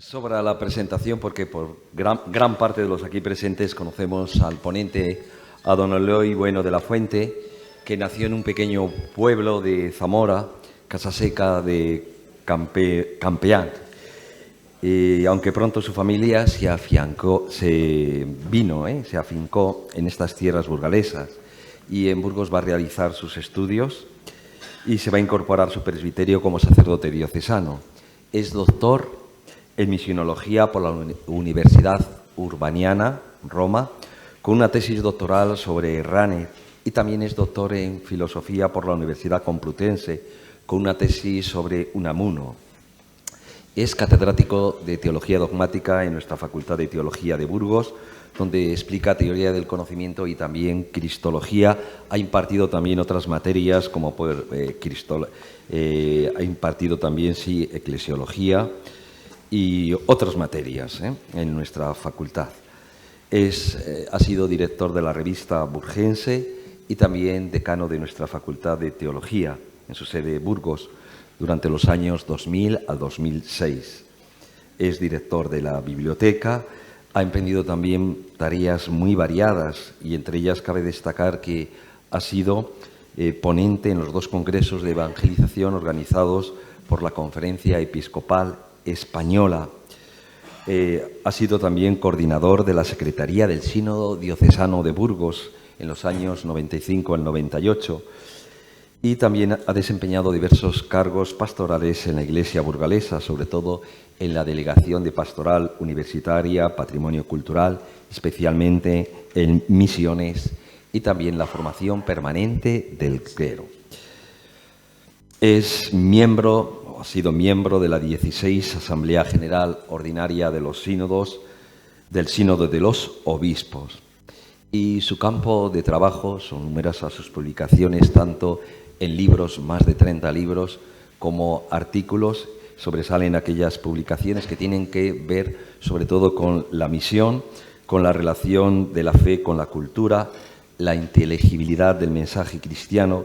Sobra la presentación porque por gran parte de los aquí presentes conocemos al ponente, a don Eloy Bueno de la Fuente, que nació en un pequeño pueblo de Zamora, Casaseca de Campeán. Aunque pronto su familia se afincó en estas tierras burgalesas y en Burgos va a realizar sus estudios y se va a incorporar a su presbiterio como sacerdote diocesano. Es doctor en misionología por la Universidad Urbaniana, Roma, con una tesis doctoral sobre Rane, y también es doctor en filosofía por la Universidad Complutense, con una tesis sobre Unamuno. Es catedrático de Teología Dogmática en nuestra Facultad de Teología de Burgos, donde explica teoría del conocimiento y también cristología. Ha impartido también otras materias como ha impartido también eclesiología y otras materias en nuestra facultad. Ha sido director de la revista Burgense y también decano de nuestra Facultad de Teología en su sede de Burgos durante los años 2000 al 2006. Es director de la biblioteca, ha emprendido también tareas muy variadas y entre ellas cabe destacar que ha sido ponente en los 2 congresos de evangelización organizados por la Conferencia Episcopal Española. Ha sido también coordinador de la Secretaría del Sínodo Diocesano de Burgos en los años 95 al 98 y también ha desempeñado diversos cargos pastorales en la Iglesia burgalesa, sobre todo en la Delegación de Pastoral Universitaria, Patrimonio Cultural, especialmente en misiones y también la formación permanente del clero. Ha sido miembro de la 16 Asamblea General Ordinaria de los Sínodos, del Sínodo de los Obispos. Y su campo de trabajo son numerosas sus publicaciones, tanto en libros, más de 30 libros, como artículos. Sobresalen aquellas publicaciones que tienen que ver sobre todo con la misión, con la relación de la fe con la cultura, la inteligibilidad del mensaje cristiano,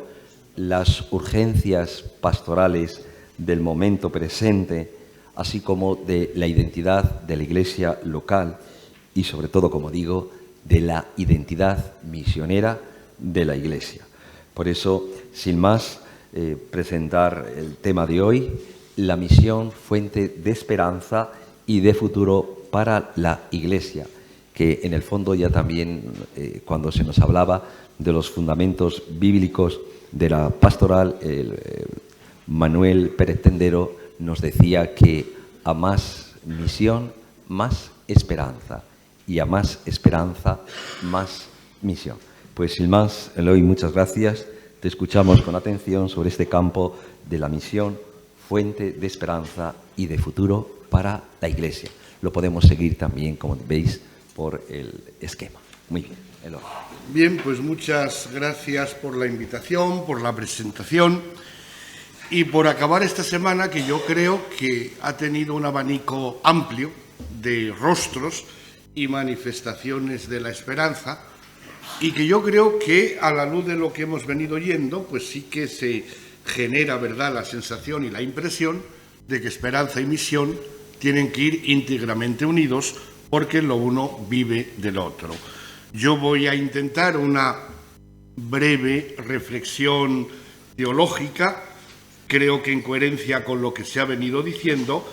las urgencias pastorales del momento presente, así como de la identidad de la Iglesia local y, sobre todo, como digo, de la identidad misionera de la Iglesia. Por eso, sin más, presentar el tema de hoy, la misión fuente de esperanza y de futuro para la Iglesia, que en el fondo ya también, cuando se nos hablaba de los fundamentos bíblicos de la pastoral, Manuel Pérez Tendero nos decía que a más misión, más esperanza, y a más esperanza, más misión. Pues sin más, Eloy, muchas gracias. Te escuchamos con atención sobre este campo de la misión, fuente de esperanza y de futuro para la Iglesia. Lo podemos seguir también, como veis, por el esquema. Muy bien, Eloy. Bien, pues muchas gracias por la invitación, por la presentación y por acabar esta semana que yo creo que ha tenido un abanico amplio de rostros y manifestaciones de la esperanza, y que yo creo que a la luz de lo que hemos venido oyendo, pues sí que se genera, ¿verdad?, la sensación y la impresión de que esperanza y misión tienen que ir íntegramente unidos porque lo uno vive del otro. Yo voy a intentar una breve reflexión teológica, creo que en coherencia con lo que se ha venido diciendo,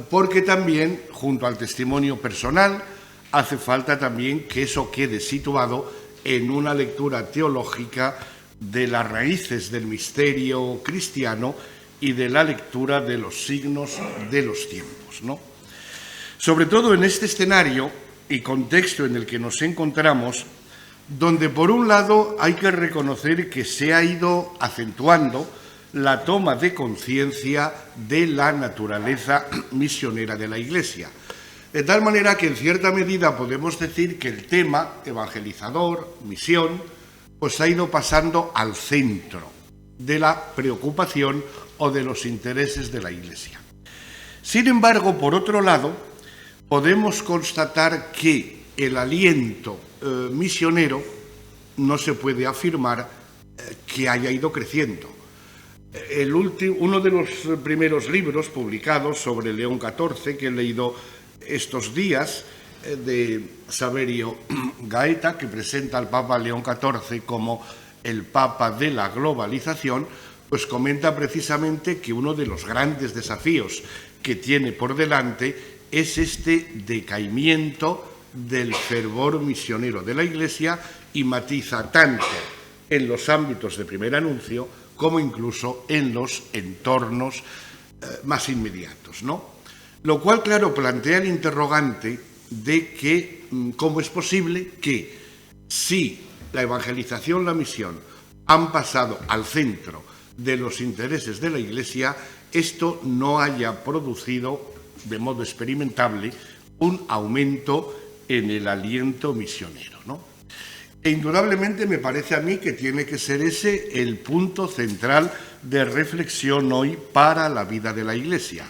porque también, junto al testimonio personal, hace falta también que eso quede situado en una lectura teológica de las raíces del misterio cristiano y de la lectura de los signos de los tiempos, ¿no? Sobre todo en este escenario y contexto en el que nos encontramos, donde por un lado hay que reconocer que se ha ido acentuando la toma de conciencia de la naturaleza misionera de la Iglesia. De tal manera que en cierta medida podemos decir que el tema evangelizador, misión, pues ha ido pasando al centro de la preocupación o de los intereses de la Iglesia. Sin embargo, por otro lado, podemos constatar que el aliento misionero no se puede afirmar que haya ido creciendo. Uno de los primeros libros publicados sobre León XIV que he leído estos días, de Saverio Gaeta, que presenta al Papa León XIV como el Papa de la globalización, pues comenta precisamente que uno de los grandes desafíos que tiene por delante es este decaimiento del fervor misionero de la Iglesia, y matiza tanto en los ámbitos de primer anuncio como incluso en los entornos más inmediatos, ¿no? Lo cual, claro, plantea el interrogante de que cómo es posible que, si la evangelización, la misión, han pasado al centro de los intereses de la Iglesia, esto no haya producido de modo experimentable un aumento en el aliento misionero, ¿no? E indudablemente me parece a mí que tiene que ser ese el punto central de reflexión hoy para la vida de la Iglesia.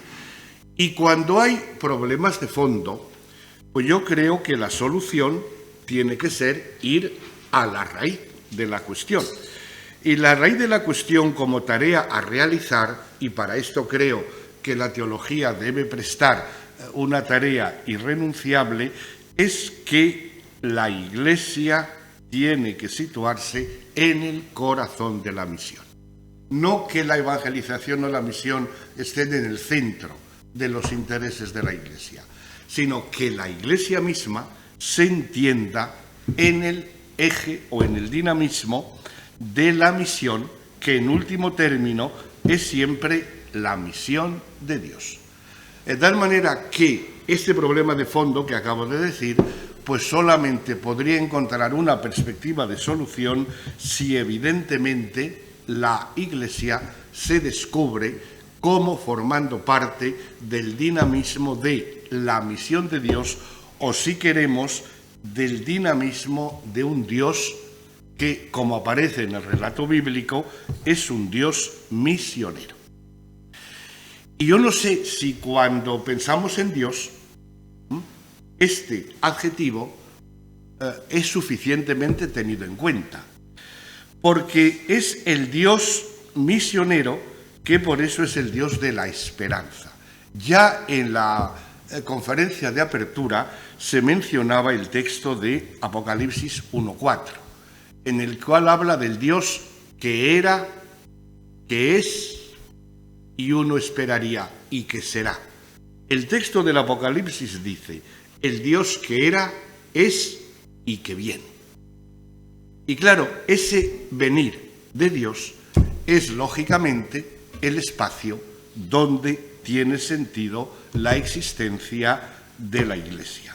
Y cuando hay problemas de fondo, pues yo creo que la solución tiene que ser ir a la raíz de la cuestión. Y la raíz de la cuestión como tarea a realizar, y para esto creo que la teología debe prestar una tarea irrenunciable, es que la Iglesia tiene que situarse en el corazón de la misión. No que la evangelización o la misión estén en el centro de los intereses de la Iglesia, sino que la Iglesia misma se entienda en el eje o en el dinamismo de la misión, que en último término es siempre la misión de Dios. De tal manera que este problema de fondo que acabo de decir, pues solamente podría encontrar una perspectiva de solución si evidentemente la Iglesia se descubre como formando parte del dinamismo de la misión de Dios, o si queremos, del dinamismo de un Dios que, como aparece en el relato bíblico, es un Dios misionero. Y yo no sé si cuando pensamos en Dios, este adjetivo es suficientemente tenido en cuenta, porque es el Dios misionero, que por eso es el Dios de la esperanza. Ya en la conferencia de apertura se mencionaba el texto de Apocalipsis 1:4, en el cual habla del Dios que era, que es, y uno esperaría, y que será. El texto del Apocalipsis dice: el Dios que era, es y que viene. Y claro, ese venir de Dios es lógicamente el espacio donde tiene sentido la existencia de la Iglesia.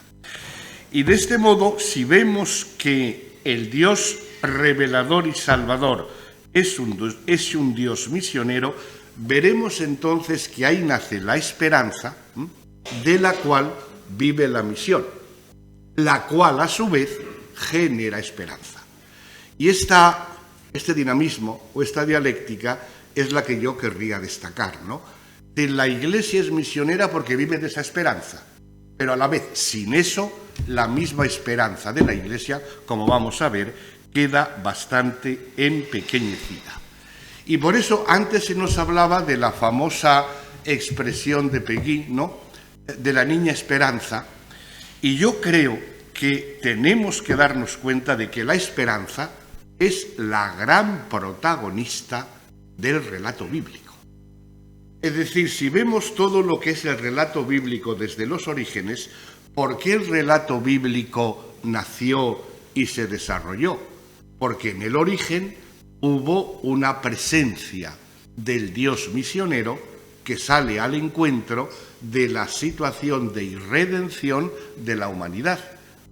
Y de este modo, si vemos que el Dios revelador y salvador es un Dios misionero, veremos entonces que ahí nace la esperanza, de la cual vive la misión, la cual a su vez genera esperanza. Y este dinamismo o esta dialéctica es la que yo querría destacar, ¿no? La Iglesia es misionera porque vive de esa esperanza, pero a la vez, sin eso, la misma esperanza de la Iglesia, como vamos a ver, queda bastante empequeñecida. Y por eso antes se nos hablaba de la famosa expresión de Peggy, ¿no?, de la niña esperanza, y yo creo que tenemos que darnos cuenta de que la esperanza es la gran protagonista del relato bíblico. Es decir, si vemos todo lo que es el relato bíblico desde los orígenes, ¿por qué el relato bíblico nació y se desarrolló? Porque en el origen hubo una presencia del Dios misionero que sale al encuentro de la situación de irredención de la humanidad,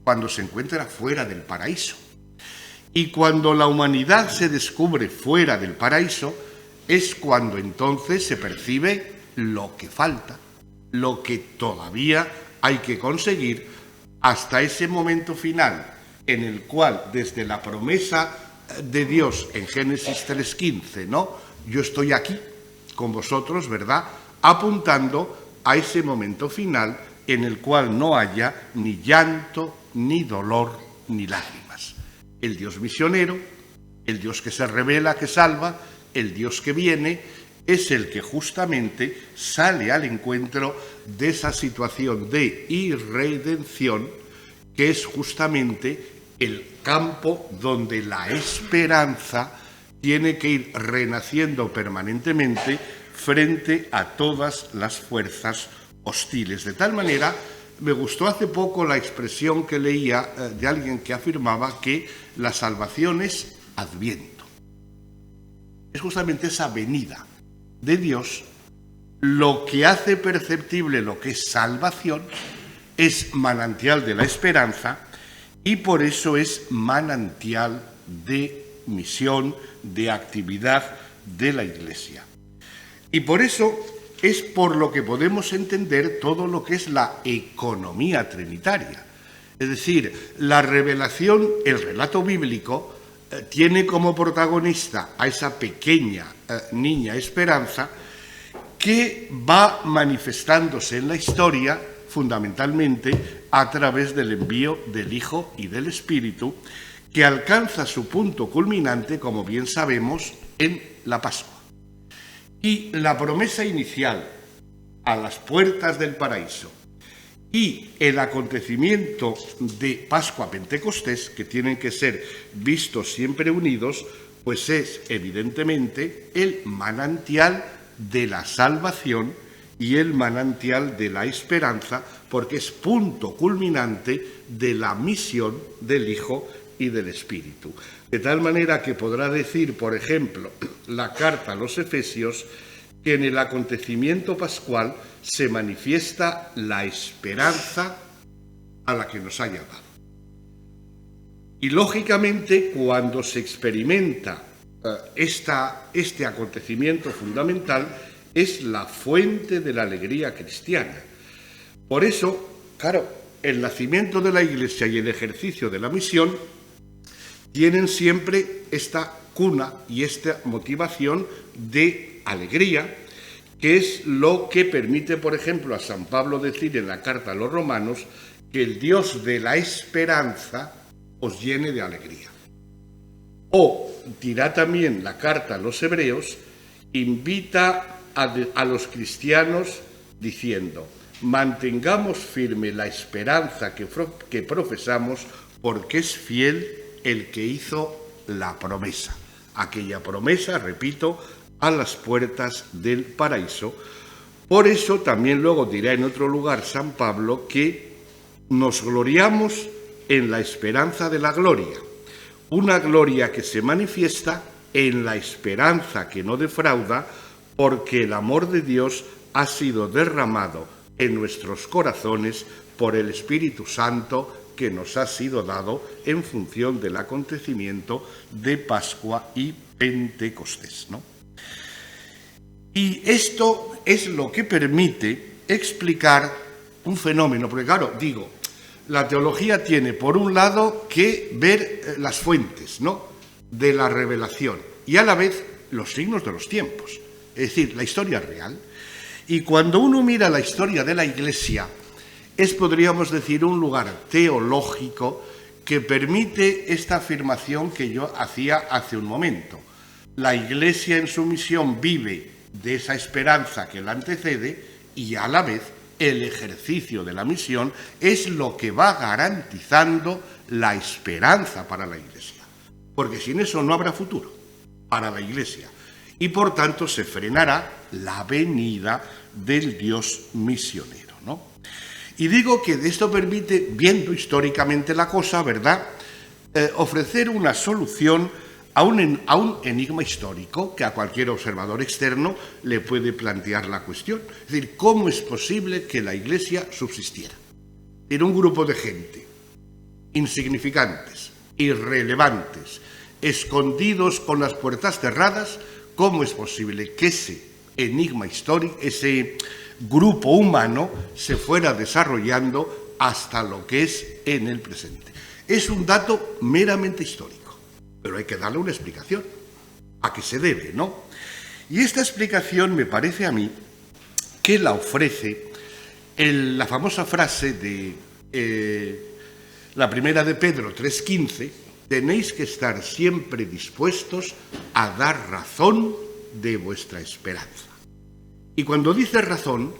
cuando se encuentra fuera del paraíso. Y cuando la humanidad se descubre fuera del paraíso, es cuando entonces se percibe lo que falta, lo que todavía hay que conseguir, hasta ese momento final en el cual, desde la promesa de Dios en Génesis 3:15, ¿no?, yo estoy aquí con vosotros, ¿verdad?, apuntando a ese momento final en el cual no haya ni llanto, ni dolor, ni lágrimas. El Dios misionero, el Dios que se revela, que salva, el Dios que viene, es el que justamente sale al encuentro de esa situación de irredención, que es justamente el campo donde la esperanza tiene que ir renaciendo permanentemente frente a todas las fuerzas hostiles. De tal manera, me gustó hace poco la expresión que leía de alguien que afirmaba que la salvación es Adviento. Es justamente esa venida de Dios lo que hace perceptible lo que es salvación, es manantial de la esperanza y por eso es manantial de misión, de actividad de la Iglesia. Y por eso es por lo que podemos entender todo lo que es la economía trinitaria. Es decir, la revelación, el relato bíblico, tiene como protagonista a esa pequeña niña Esperanza, que va manifestándose en la historia fundamentalmente a través del envío del Hijo y del Espíritu, que alcanza su punto culminante, como bien sabemos, en la Pascua. Y la promesa inicial a las puertas del paraíso y el acontecimiento de Pascua Pentecostés, que tienen que ser vistos siempre unidos, pues es evidentemente el manantial de la salvación y el manantial de la esperanza, porque es punto culminante de la misión del Hijo y del Espíritu. De tal manera que podrá decir, por ejemplo, la carta a los Efesios, que en el acontecimiento pascual se manifiesta la esperanza a la que nos ha llamado. Y lógicamente, cuando se experimenta este acontecimiento fundamental, es la fuente de la alegría cristiana. Por eso, claro, el nacimiento de la Iglesia y el ejercicio de la misión tienen siempre esta cuna y esta motivación de alegría, que es lo que permite, por ejemplo, a San Pablo decir en la carta a los romanos que el Dios de la esperanza os llene de alegría. O dirá también la carta a los hebreos, invita a los cristianos diciendo: mantengamos firme la esperanza que profesamos, porque es fiel el que hizo la promesa. Aquella promesa, repito, a las puertas del paraíso. Por eso también luego dirá en otro lugar San Pablo que nos gloriamos en la esperanza de la gloria, una gloria que se manifiesta en la esperanza que no defrauda, porque el amor de Dios ha sido derramado en nuestros corazones por el Espíritu Santo que nos ha sido dado en función del acontecimiento de Pascua y Pentecostés, ¿no? Y esto es lo que permite explicar un fenómeno, porque claro, digo, la teología tiene por un lado que ver las fuentes, ¿no?, de la revelación y a la vez los signos de los tiempos, es decir, la historia real. Y cuando uno mira la historia de la Iglesia, es, podríamos decir, un lugar teológico que permite esta afirmación que yo hacía hace un momento. La Iglesia en su misión vive de esa esperanza que la antecede y a la vez el ejercicio de la misión es lo que va garantizando la esperanza para la Iglesia. Porque sin eso no habrá futuro para la Iglesia y por tanto se frenará la venida del Dios misionero, ¿no? Y digo que esto permite, viendo históricamente la cosa, ¿verdad?, ofrecer una solución a un enigma histórico que a cualquier observador externo le puede plantear la cuestión. Es decir, ¿cómo es posible que la Iglesia subsistiera? En un grupo de gente, insignificantes, irrelevantes, escondidos con las puertas cerradas, ¿cómo es posible que ese enigma histórico, ese grupo humano, se fuera desarrollando hasta lo que es en el presente? Es un dato meramente histórico, pero hay que darle una explicación. ¿A qué se debe, no? Y esta explicación me parece a mí que la ofrece la famosa frase de la primera de Pedro 3:15, tenéis que estar siempre dispuestos a dar razón de vuestra esperanza. Y cuando dice razón,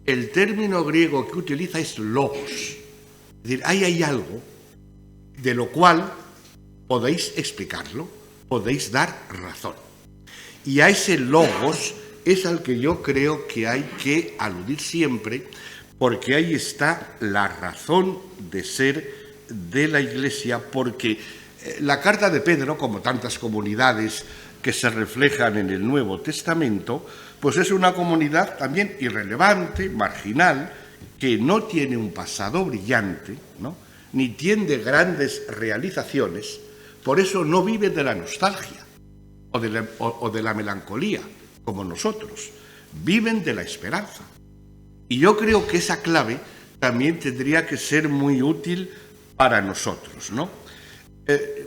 el término griego que utiliza es logos. Es decir, ahí hay algo de lo cual podéis explicarlo, podéis dar razón. Y a ese logos es al que yo creo que hay que aludir siempre, porque ahí está la razón de ser de la Iglesia, porque la carta de Pedro, como tantas comunidades que se reflejan en el Nuevo Testamento, pues es una comunidad también irrelevante, marginal, que no tiene un pasado brillante, ¿no?, ni tiene grandes realizaciones, por eso no vive de la nostalgia o de la melancolía, como nosotros, viven de la esperanza. Y yo creo que esa clave también tendría que ser muy útil para nosotros, ¿no?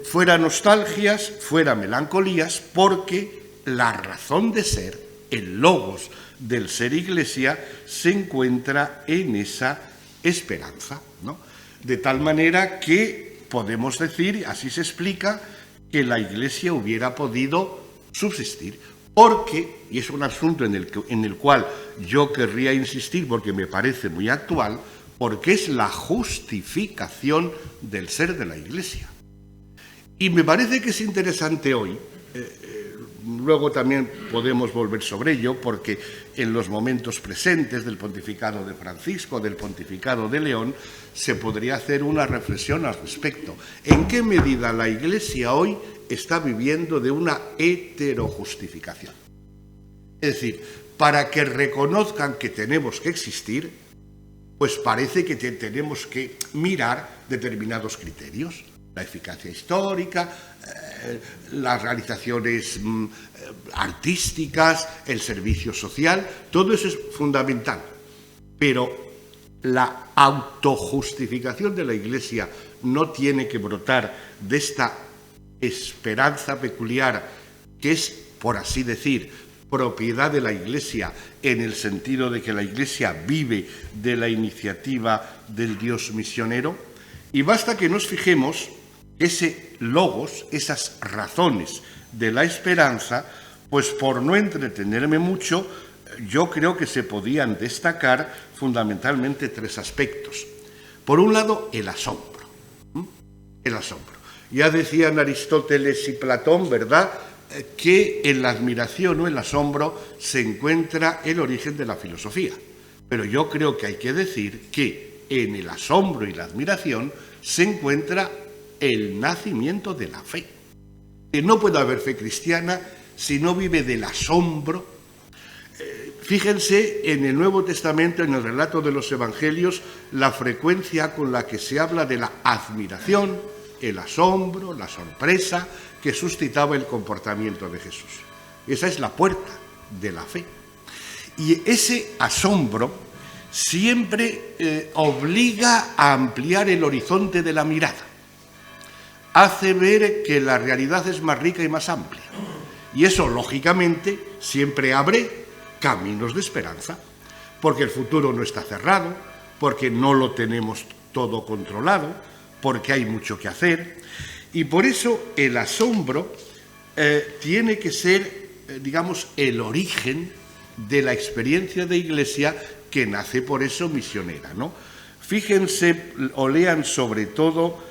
Fuera nostalgias, fuera melancolías, porque la razón de ser, el logos del ser Iglesia, se encuentra en esa esperanza, ¿no? De tal manera que podemos decir, así se explica, que la Iglesia hubiera podido subsistir, porque, y es un asunto en el cual yo querría insistir porque me parece muy actual, porque es la justificación del ser de la Iglesia. Y me parece que es interesante hoy, luego también podemos volver sobre ello, porque en los momentos presentes del pontificado de Francisco, del pontificado de León, se podría hacer una reflexión al respecto. ¿En qué medida la Iglesia hoy está viviendo de una heterojustificación? Es decir, para que reconozcan que tenemos que existir, pues parece que tenemos que mirar determinados criterios. La eficacia histórica, las realizaciones artísticas, el servicio social, todo eso es fundamental. Pero la autojustificación de la Iglesia no tiene que brotar de esta esperanza peculiar que es, por así decir, propiedad de la Iglesia, en el sentido de que la Iglesia vive de la iniciativa del Dios misionero. Y basta que nos fijemos ese logos, esas razones de la esperanza, pues por no entretenerme mucho, yo creo que se podían destacar fundamentalmente tres aspectos. Por un lado, el asombro. El asombro. Ya decían Aristóteles y Platón, ¿verdad?, que en la admiración o el asombro se encuentra el origen de la filosofía. Pero yo creo que hay que decir que en el asombro y la admiración se encuentra el nacimiento de la fe. Que no puede haber fe cristiana si no vive del asombro. Fíjense en el Nuevo Testamento, en el relato de los Evangelios, la frecuencia con la que se habla de la admiración, el asombro, la sorpresa que suscitaba el comportamiento de Jesús. Esa es la puerta de la fe. Y ese asombro siempre obliga a ampliar el horizonte de la mirada. Hace ver que la realidad es más rica y más amplia. Y eso, lógicamente, siempre abre caminos de esperanza, porque el futuro no está cerrado, porque no lo tenemos todo controlado, porque hay mucho que hacer. Y por eso el asombro tiene que ser, digamos, el origen de la experiencia de Iglesia, que nace por eso misionera, ¿no? Fíjense o lean sobre todo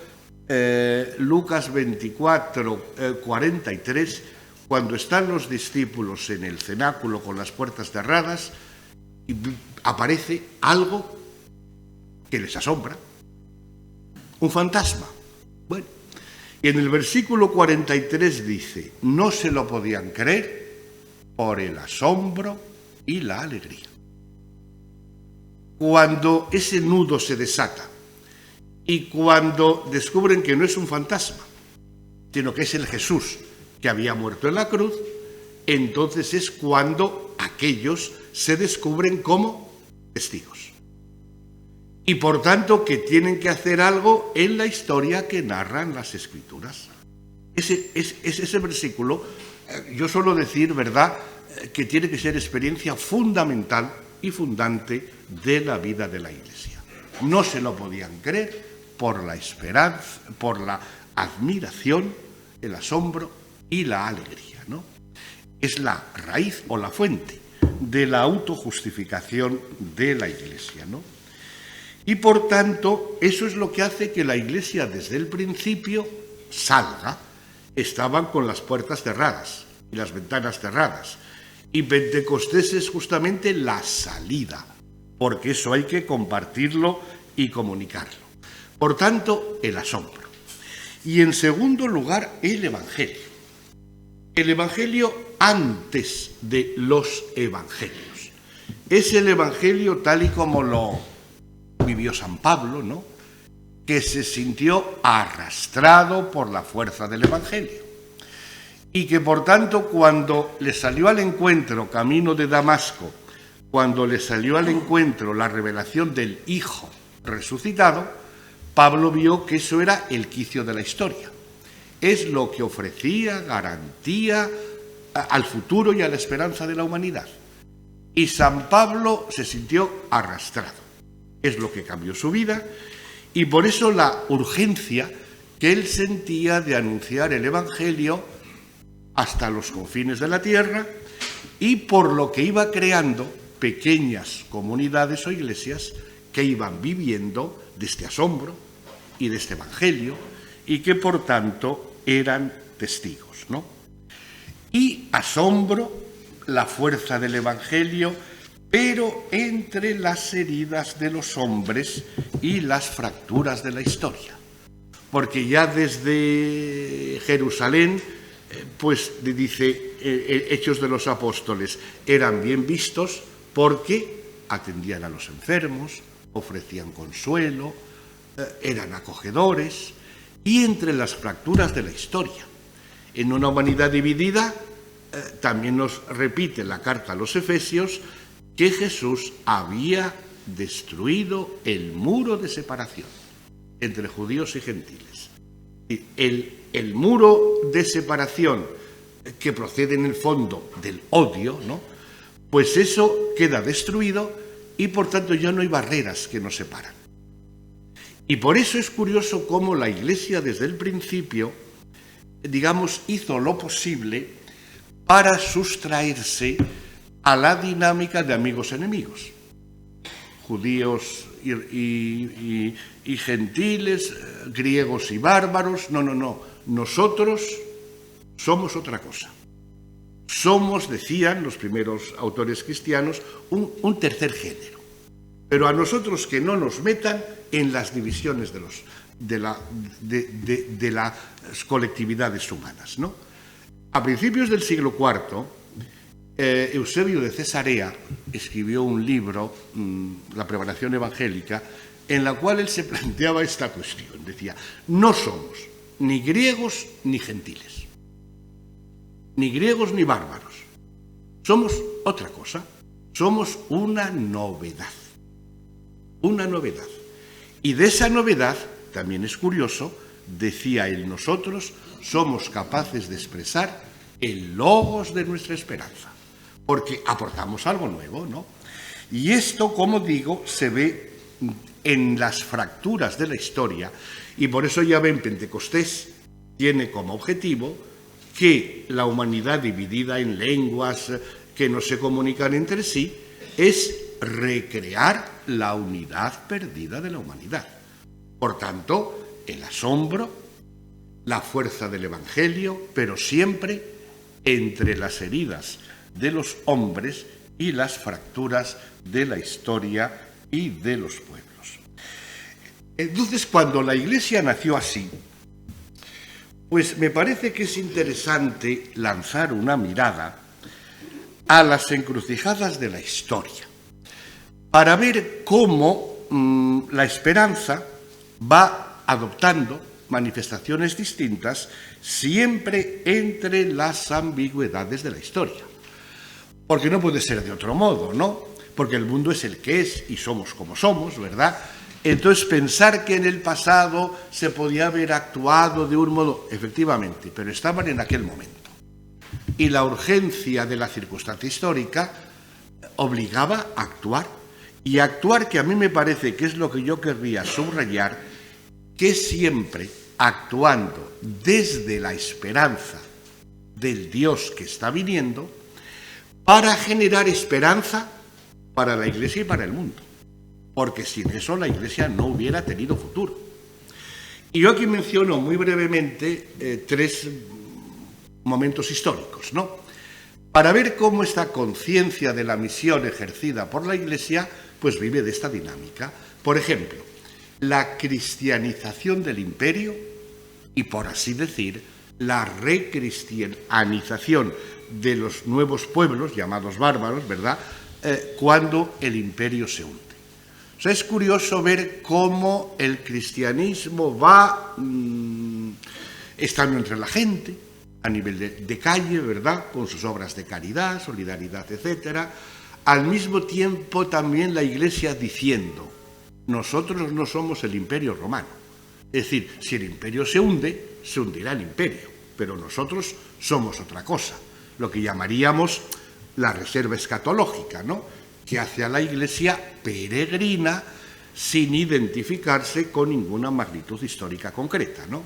Lucas 24, 43, cuando están los discípulos en el cenáculo con las puertas cerradas, y aparece algo que les asombra, un fantasma. Bueno, y en el versículo 43 dice, no se lo podían creer por el asombro y la alegría. Cuando ese nudo se desata y cuando descubren que no es un fantasma, sino que es el Jesús que había muerto en la cruz, entonces es cuando aquellos se descubren como testigos. Y por tanto que tienen que hacer algo en la historia que narran las Escrituras. Ese versículo, yo suelo decir, ¿verdad?, que tiene que ser experiencia fundamental y fundante de la vida de la Iglesia. No se lo podían creer por la esperanza, por la admiración, el asombro y la alegría, ¿no? es la raíz o la fuente de la autojustificación de la Iglesia, ¿no? Y por tanto, eso es lo que hace que la Iglesia desde el principio salga. Estaban con las puertas cerradas y las ventanas cerradas. Y Pentecostés es justamente la salida, porque eso hay que compartirlo y comunicarlo. Por tanto, el asombro. Y en segundo lugar, el Evangelio. El Evangelio antes de los Evangelios. Es el Evangelio tal y como lo vivió San Pablo, ¿no? Que se sintió arrastrado por la fuerza del Evangelio. Y que por tanto cuando le salió al encuentro camino de Damasco, cuando le salió al encuentro la revelación del Hijo resucitado, Pablo vio que eso era el quicio de la historia. Es lo que ofrecía garantía al futuro y a la esperanza de la humanidad. Y San Pablo se sintió arrastrado. Es lo que cambió su vida y por eso la urgencia que él sentía de anunciar el Evangelio hasta los confines de la tierra y por lo que iba creando pequeñas comunidades o iglesias que iban viviendo de este asombro y de este Evangelio y que por tanto eran testigos, ¿no? Y asombro, la fuerza del Evangelio, pero entre las heridas de los hombres y las fracturas de la historia. Porque ya desde Jerusalén, pues dice Hechos de los Apóstoles, eran bien vistos porque atendían a los enfermos, ofrecían consuelo, eran acogedores, y entre las fracturas de la historia. En una humanidad dividida, también nos repite la carta a los Efesios, que Jesús había destruido el muro de separación entre judíos y gentiles. El muro de separación que procede en el fondo del odio, ¿no? Pues eso queda destruido y por tanto ya no hay barreras que nos separan. Y por eso es curioso cómo la Iglesia desde el principio, digamos, hizo lo posible para sustraerse a la dinámica de amigos-enemigos, judíos y gentiles, griegos y bárbaros. No, nosotros somos otra cosa. Somos, decían los primeros autores cristianos, un tercer género. Pero a nosotros que no nos metan en las divisiones de las colectividades humanas, ¿no? A principios del siglo IV, Eusebio de Cesarea escribió un libro, La preparación evangélica, en la cual él se planteaba esta cuestión. Decía, no somos ni griegos ni gentiles, ni griegos ni bárbaros. Somos otra cosa, somos una novedad. Una novedad. Y de esa novedad, también es curioso, decía él, nosotros somos capaces de expresar el logos de nuestra esperanza, porque aportamos algo nuevo, ¿no? Y esto, como digo, se ve en las fracturas de la historia, y por eso ya ven, Pentecostés tiene como objetivo que la humanidad dividida en lenguas que no se comunican entre sí es recrear la unidad perdida de la humanidad. Por tanto, el asombro, la fuerza del Evangelio, pero siempre entre las heridas de los hombres y las fracturas de la historia y de los pueblos. Entonces, cuando la Iglesia nació así, pues me parece que es interesante lanzar una mirada a las encrucijadas de la historia, para ver cómo la esperanza va adoptando manifestaciones distintas siempre entre las ambigüedades de la historia. Porque no puede ser de otro modo, ¿no? Porque el mundo es el que es y somos como somos, ¿verdad? Entonces pensar que en el pasado se podía haber actuado de un modo, efectivamente, pero estaban en aquel momento. Y la urgencia de la circunstancia histórica obligaba a actuar. Y actuar, que a mí me parece que es lo que yo querría subrayar, que siempre actuando desde la esperanza del Dios que está viniendo para generar esperanza para la Iglesia y para el mundo, porque sin eso la Iglesia no hubiera tenido futuro. Y yo aquí menciono muy brevemente 3 momentos históricos, ¿no? Para ver cómo esta conciencia de la misión ejercida por la Iglesia pues vive de esta dinámica. Por ejemplo, la cristianización del imperio y, por así decir, la recristianización de los nuevos pueblos, llamados bárbaros, ¿verdad?, cuando el imperio se hunde. O sea, es curioso ver cómo el cristianismo va estando entre la gente, a nivel de calle, ¿verdad?, con sus obras de caridad, solidaridad, etcétera. Al mismo tiempo también la Iglesia diciendo, nosotros no somos el imperio romano. Es decir, si el imperio se hunde, se hundirá el imperio, pero nosotros somos otra cosa, lo que llamaríamos la reserva escatológica, ¿no?, que hace a la Iglesia peregrina sin identificarse con ninguna magnitud histórica concreta, ¿no?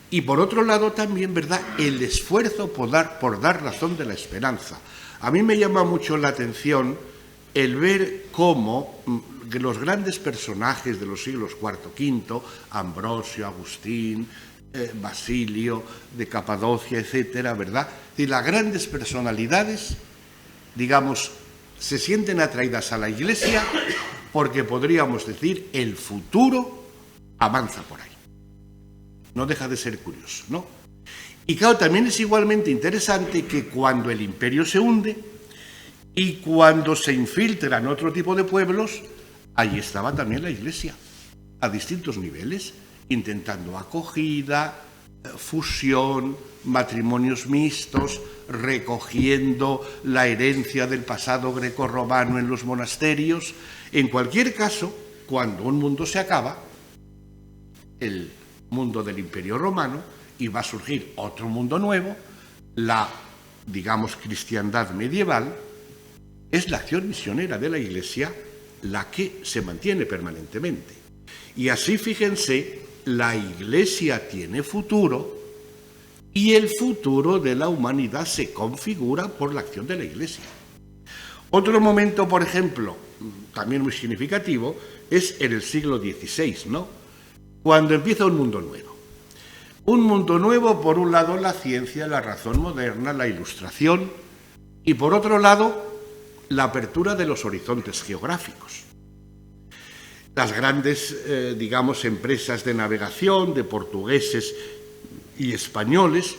Y por otro lado también, ¿verdad?, el esfuerzo por dar razón de la esperanza. A mí me llama mucho la atención el ver cómo los grandes personajes de los siglos IV, V, Ambrosio, Agustín, Basilio, de Capadocia, etcétera, ¿verdad?, y las grandes personalidades, digamos, se sienten atraídas a la Iglesia porque podríamos decir el futuro avanza por ahí. No deja de ser curioso, ¿no? Y claro, también es igualmente interesante que cuando el imperio se hunde y cuando se infiltran otro tipo de pueblos, allí estaba también la Iglesia, a distintos niveles, intentando acogida, fusión, matrimonios mixtos, recogiendo la herencia del pasado grecorromano en los monasterios. En cualquier caso, cuando un mundo se acaba, el mundo del Imperio Romano, y va a surgir otro mundo nuevo, la, digamos, cristiandad medieval, es la acción misionera de la Iglesia la que se mantiene permanentemente. Y así, fíjense, la Iglesia tiene futuro y el futuro de la humanidad se configura por la acción de la Iglesia. Otro momento, por ejemplo, también muy significativo, es en el siglo XVI, ¿no?, cuando empieza un mundo nuevo. Un mundo nuevo, por un lado, la ciencia, la razón moderna, la ilustración, y por otro lado, la apertura de los horizontes geográficos. Las grandes, digamos, empresas de navegación, de portugueses y españoles,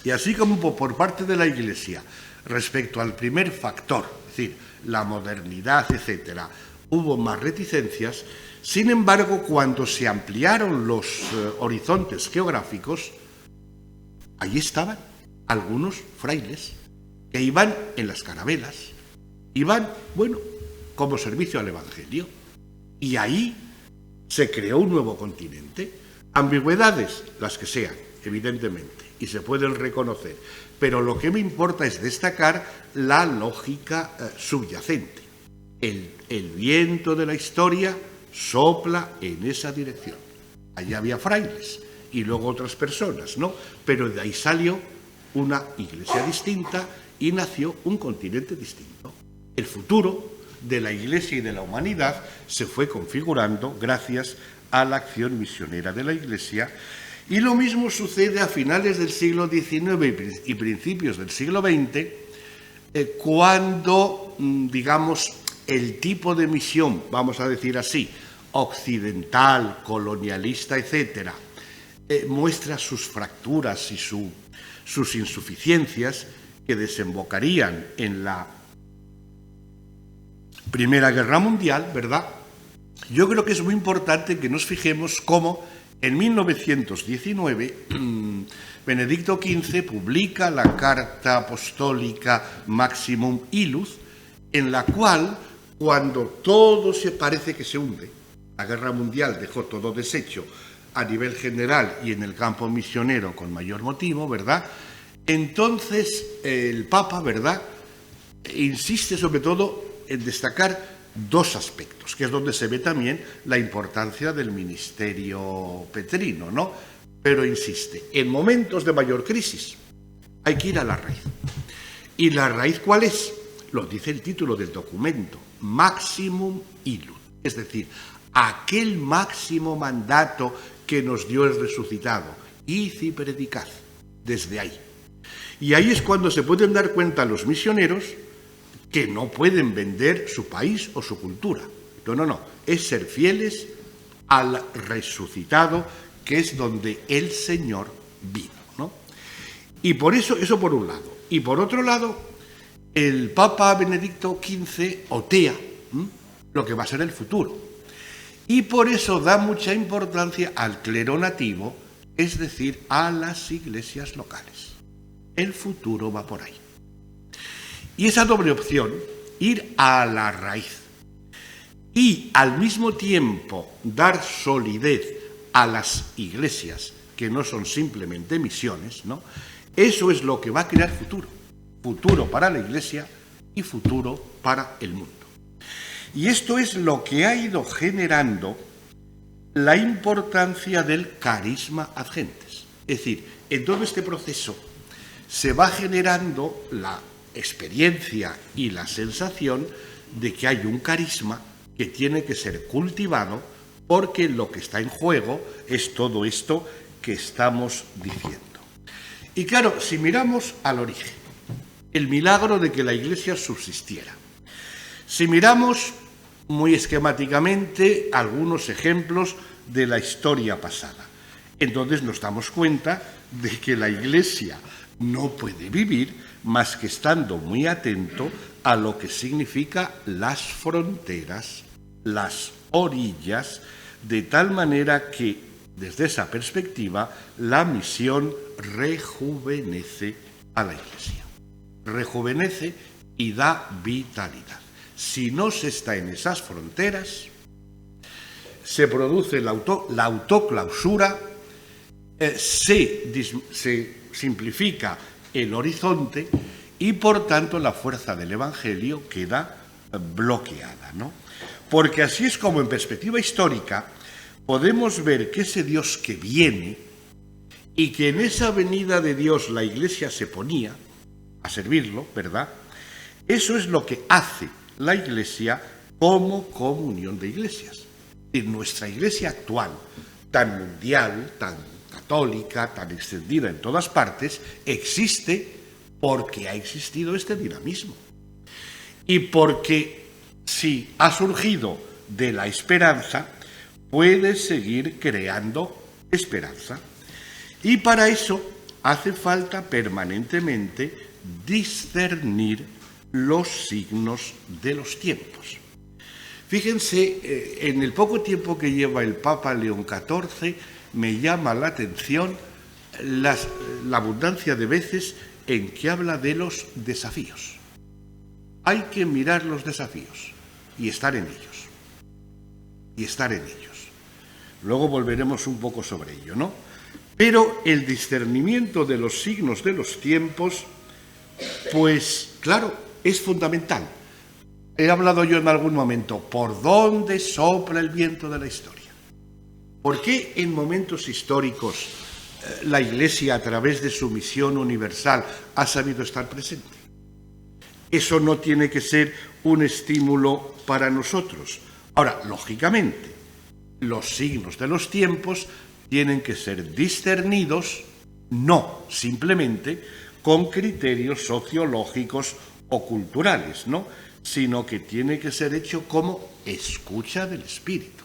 y así como por parte de la Iglesia, respecto al primer factor, es decir, la modernidad, etcétera, hubo más reticencias. Sin embargo, cuando se ampliaron los horizontes geográficos, allí estaban algunos frailes que iban en las carabelas, iban, bueno, como servicio al Evangelio, y ahí se creó un nuevo continente. Ambigüedades, las que sean, evidentemente, y se pueden reconocer, pero lo que me importa es destacar la lógica subyacente. El viento de la historia sopla en esa dirección. Allí había frailes y luego otras personas, ¿no? Pero de ahí salió una iglesia distinta y nació un continente distinto. El futuro de la Iglesia y de la humanidad se fue configurando gracias a la acción misionera de la Iglesia, y lo mismo sucede a finales del siglo XIX y principios del siglo XX, cuando, digamos, el tipo de misión, vamos a decir así, occidental, colonialista, etcétera, muestra sus fracturas y sus insuficiencias que desembocarían en la Primera Guerra Mundial, ¿verdad? Yo creo que es muy importante que nos fijemos cómo en 1919 Benedicto XV publica la Carta Apostólica Maximum Illus, en la cual, cuando todo se parece que se hunde, la Guerra Mundial dejó todo deshecho a nivel general y en el campo misionero con mayor motivo, ¿verdad? Entonces el Papa, ¿verdad?, insiste sobre todo en destacar dos aspectos, que es donde se ve también la importancia del ministerio petrino, ¿no? Pero insiste, en momentos de mayor crisis, Hay que ir a la raíz. ¿Y la raíz cuál es? Lo dice el título del documento, Maximum Illud, es decir, aquel máximo mandato que nos dio el resucitado, id y predicad, desde ahí. Y ahí es cuando se pueden dar cuenta los misioneros que no pueden vender su país o su cultura. No, es ser fieles al resucitado, que es donde el Señor vino, ¿no? Y por eso por un lado. Y por otro lado, el Papa Benedicto XV otea lo que va a ser el futuro. Y por eso da mucha importancia al clero nativo, es decir, a las iglesias locales. El futuro va por ahí. Y esa doble opción, ir a la raíz y al mismo tiempo dar solidez a las iglesias, que no son simplemente misiones, ¿no? Eso es lo que va a crear futuro. Futuro para la iglesia y futuro para el mundo. Y esto es lo que ha ido generando la importancia del carisma ad gentes. Es decir, en todo este proceso se va generando la experiencia y la sensación de que hay un carisma que tiene que ser cultivado, porque lo que está en juego es todo esto que estamos diciendo. Y claro, si miramos al origen, el milagro de que la Iglesia subsistiera, si miramos muy esquemáticamente algunos ejemplos de la historia pasada, entonces nos damos cuenta de que la Iglesia no puede vivir más que estando muy atento a lo que significa las fronteras, las orillas, de tal manera que desde esa perspectiva la misión rejuvenece a la Iglesia, rejuvenece y da vitalidad. Si no se está en esas fronteras, se produce la autoclausura, se simplifica el horizonte y por tanto la fuerza del Evangelio queda bloqueada, ¿no? Porque así es como en perspectiva histórica podemos ver que ese Dios que viene y que en esa venida de Dios la Iglesia se ponía a servirlo, ¿verdad? Eso es lo que hace la Iglesia como comunión de iglesias. En nuestra Iglesia actual, tan mundial, tan católica, tan extendida en todas partes, existe porque ha existido este dinamismo. Y porque si ha surgido de la esperanza, puede seguir creando esperanza. Y para eso hace falta permanentemente discernir los signos de los tiempos. Fíjense, en el poco tiempo que lleva el Papa León XIV, me llama la atención la abundancia de veces en que habla de los desafíos. Hay que mirar los desafíos y estar en ellos. Y estar en ellos. Luego volveremos un poco sobre ello, ¿no? Pero el discernimiento de los signos de los tiempos, pues claro, es fundamental. He hablado yo en algún momento, ¿por dónde sopla el viento de la historia? ¿Por qué en momentos históricos la Iglesia, a través de su misión universal, ha sabido estar presente? Eso no tiene que ser un estímulo para nosotros. Ahora, lógicamente, los signos de los tiempos tienen que ser discernidos, no simplemente con criterios sociológicos o culturales, ¿no?, sino que tiene que ser hecho como escucha del Espíritu.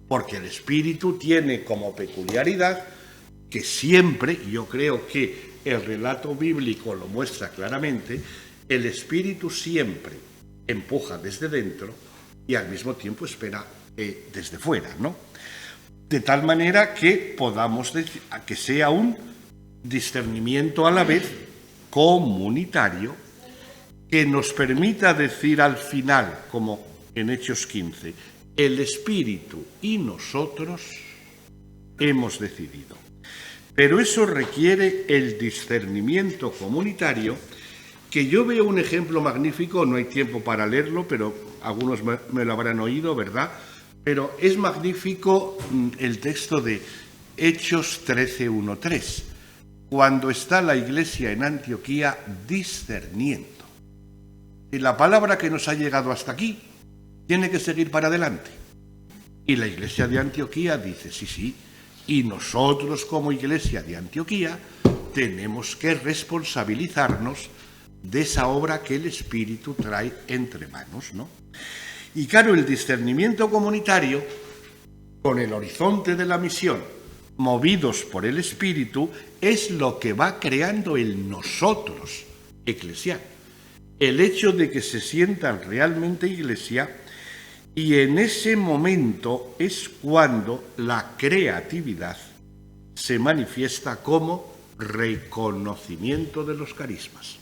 Porque el Espíritu tiene como peculiaridad que siempre, yo creo que el relato bíblico lo muestra claramente, el Espíritu siempre empuja desde dentro y al mismo tiempo espera desde fuera, ¿no? De tal manera que podamos decir, que sea un discernimiento a la vez comunitario que nos permita decir al final, como en Hechos 15, el Espíritu y nosotros hemos decidido. Pero eso requiere el discernimiento comunitario, que yo veo un ejemplo magnífico, no hay tiempo para leerlo, pero algunos me lo habrán oído, ¿verdad? Pero es magnífico el texto de Hechos 13:1-3, cuando está la Iglesia en Antioquía discerniendo. Y la palabra que nos ha llegado hasta aquí tiene que seguir para adelante. Y la Iglesia de Antioquía dice, sí, y nosotros como Iglesia de Antioquía tenemos que responsabilizarnos de esa obra que el Espíritu trae entre manos, ¿no? Y claro, el discernimiento comunitario, con el horizonte de la misión, movidos por el Espíritu, es lo que va creando el nosotros eclesial. El hecho de que se sientan realmente iglesia, y en ese momento es cuando la creatividad se manifiesta como reconocimiento de los carismas.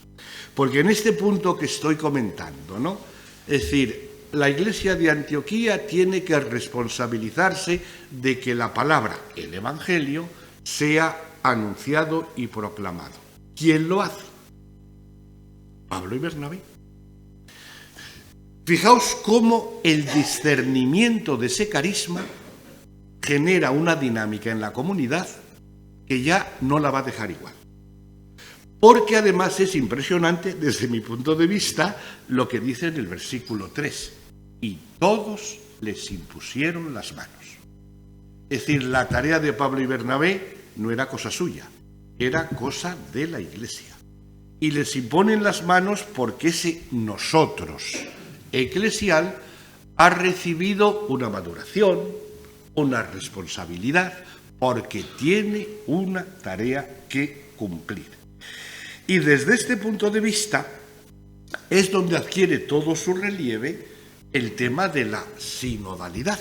Porque en este punto que estoy comentando, ¿no? Es decir, la Iglesia de Antioquía tiene que responsabilizarse de que la palabra, el Evangelio, sea anunciado y proclamado. ¿Quién lo hace? Pablo y Bernabé. Fijaos cómo el discernimiento de ese carisma genera una dinámica en la comunidad que ya no la va a dejar igual. Porque además es impresionante, desde mi punto de vista, lo que dice en el versículo 3. Y todos les impusieron las manos. Es decir, la tarea de Pablo y Bernabé no era cosa suya, era cosa de la Iglesia. Y les imponen las manos porque ese nosotros eclesial ha recibido una maduración, una responsabilidad, porque tiene una tarea que cumplir. Y desde este punto de vista es donde adquiere todo su relieve el tema de la sinodalidad.